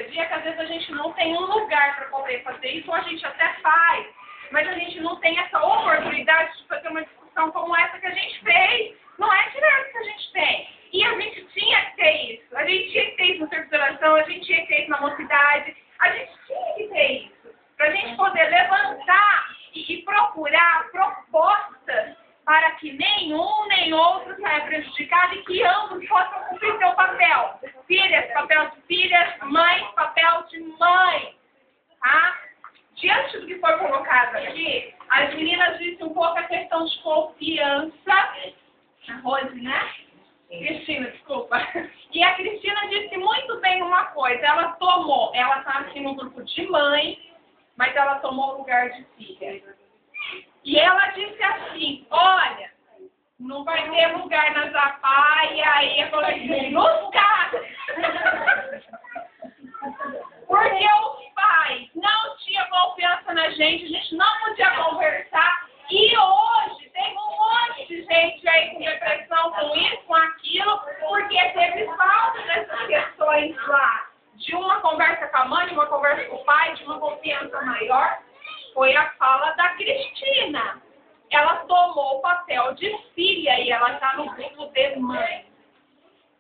a dia que às vezes a gente não tem um lugar para poder fazer isso, ou a gente até faz, mas a gente não tem essa oportunidade de fazer uma discussão como essa que a gente fez. Não é direto que a gente tem. E a gente tinha que ter isso. A gente tinha que ter isso no serviço de oração, a gente tinha que ter isso na mocidade, a gente tinha que ter isso. Para a gente poder levantar e procurar propostas para que nenhum nem outro saia prejudicado e que ambos possam cumprir seu papel. Filhas, papel de filhas, mães, papel de mãe. Tá? Diante do que foi colocado aqui, as meninas disseram um pouco a questão de confiança. A Rose, né? Cristina, desculpa. E a Cristina disse muito bem uma coisa. Ela está aqui no grupo de mãe, mas ela tomou o lugar de filha. E ela disse assim, olha, não vai ter lugar na Zapaia, aí eu falei assim, nos casos. Porque os pais não tinham confiança na gente, a gente não podia conversar. E hoje tem um monte de gente aí com depressão, com isso, com aquilo, porque teve falta dessas questões lá. De uma conversa com a mãe, de uma conversa com o pai, de uma confiança maior. Foi a fala da Cristina. Ela tomou o papel de filha e ela está no grupo de mãe.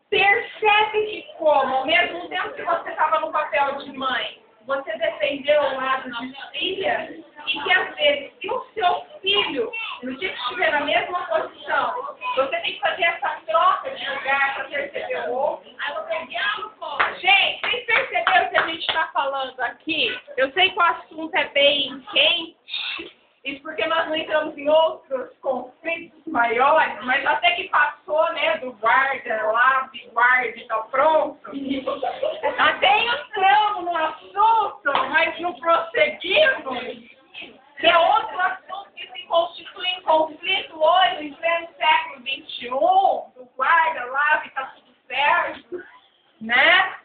Percebe que como, ao mesmo tempo que você estava no papel de mãe, você defendeu o lado de filha, e que às vezes, se o seu filho, no dia que estiver na mesma posição, você tem que fazer essa troca de lugar para perceber o outro. Gente, vocês perceberam o que a gente está falando aqui? Eu sei que o assunto é bem quente, isso porque nós não entramos em outros conflitos maiores, mas até que passou, né, do guarda lá, guarda, está pronto. Até entramos no assunto, mas não prosseguimos, que é outro assunto que se constitui em conflito hoje, em pleno século XXI, do guarda lá, que está tudo certo, né?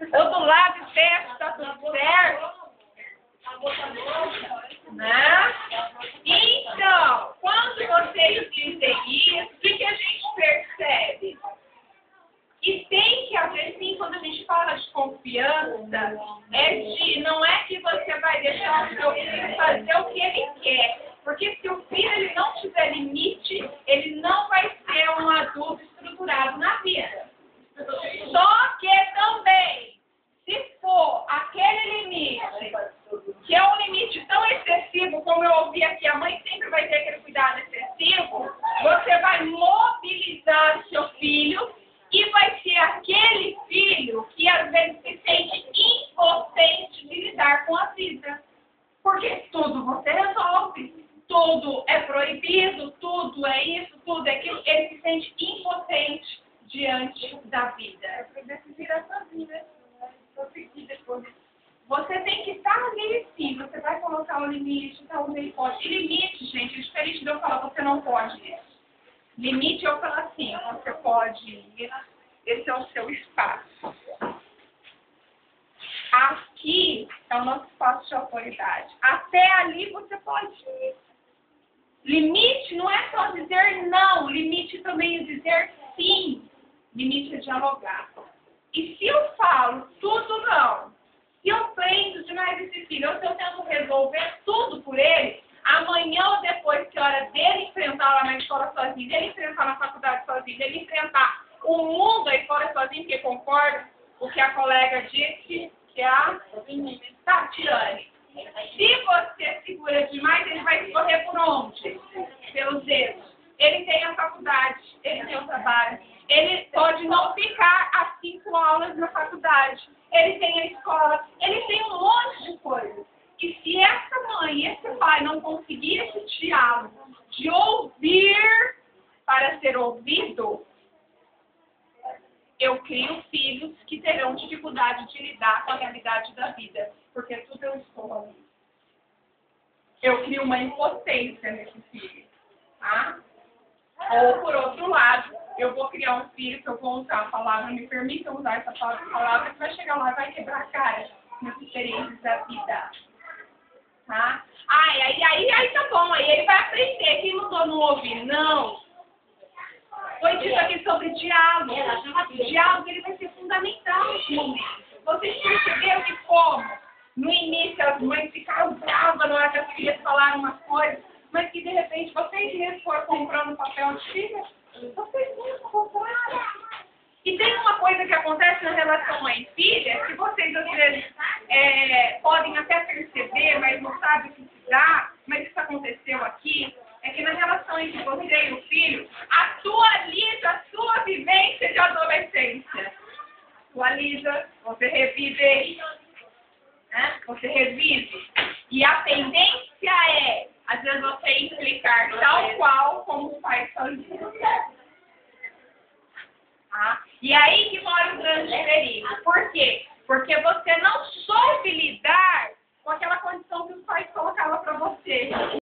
Ou do lado de certo, está tudo certo. Né? Então, quando vocês dizem isso, o que a gente percebe? E tem que haver, sim, quando a gente fala de confiança, não é que você vai deixar o seu filho fazer o que ele quer. Porque se o filho ele não tiver limite, ele não vai ser um adulto estruturado na vida. Só que também, se for aquele limite, que é um limite tão excessivo, como eu ouvi aqui, a mãe sempre vai ter aquele cuidado excessivo, você vai mobilizar o seu filho e vai ser aquele filho que às vezes se sente impotente de lidar com a vida. Porque tudo você resolve, tudo é proibido, tudo é isso, tudo é aquilo, ele se sente impotente diante da vida. Você tem que estar ali, sim. Você vai colocar o limite, tá onde ele pode. E limite, gente, é diferente de eu falar, você não pode ir. Limite eu falar assim, você pode ir, esse é o seu espaço. Aqui é o nosso espaço de autoridade. Até ali você pode ir. Limite não é só dizer não, limite também é dizer sim. Limite é dialogar. E se eu falo tudo não, se eu prendo demais esse filho, ou se eu tento resolver tudo por ele, amanhã ou depois, que é hora dele enfrentar lá na escola sozinho, dele enfrentar na faculdade sozinho, dele enfrentar o mundo aí fora sozinho, porque concorda o que a colega disse, que é a Tatiane. Se você segura demais, ele vai escorrer por onde? Pelos dedos. Ele tem a faculdade, ele tem o trabalho. Ele pode não ficar às 5 aulas na faculdade. Ele tem a escola, ele tem um monte de coisas. E se essa mãe e esse pai não conseguir esse diálogo de ouvir para ser ouvido, eu crio filhos que terão dificuldade de lidar com a realidade da vida, porque tudo eu escolho. Eu crio uma impotência nesse filho, tá? Ou, por outro lado, eu vou criar um filho que eu vou usar a palavra, me permitam usar essa palavra, que vai chegar lá e vai quebrar a cara nas experiências da vida. Tá? Aí tá bom, aí ele vai aprender. Quem mandou não ouvir? Não. Foi dito aqui sobre diálogo. O diálogo ele vai ser fundamental nesse momento. Vocês perceberam que como no início as mães ficaram bravas na hora que as filhas falaram uma coisa, mas que de repente vocês mesmos foram comprando papel de filha? Vocês mesmos compraram. E tem uma coisa que acontece na relação mãe e filha, que vocês às vezes podem até perceber, mas não sabem o que se dá, mas isso aconteceu aqui, é que na relação entre você e o filho, atualiza a sua vivência de adolescência. Atualiza, você revive, né? Você revive. E a tendência é, às vezes, você implicar tal qual como os pais faziam. Ah, e aí que mora o grande perigo. Por quê? Porque você não soube lidar com aquela condição que os pais colocavam para você.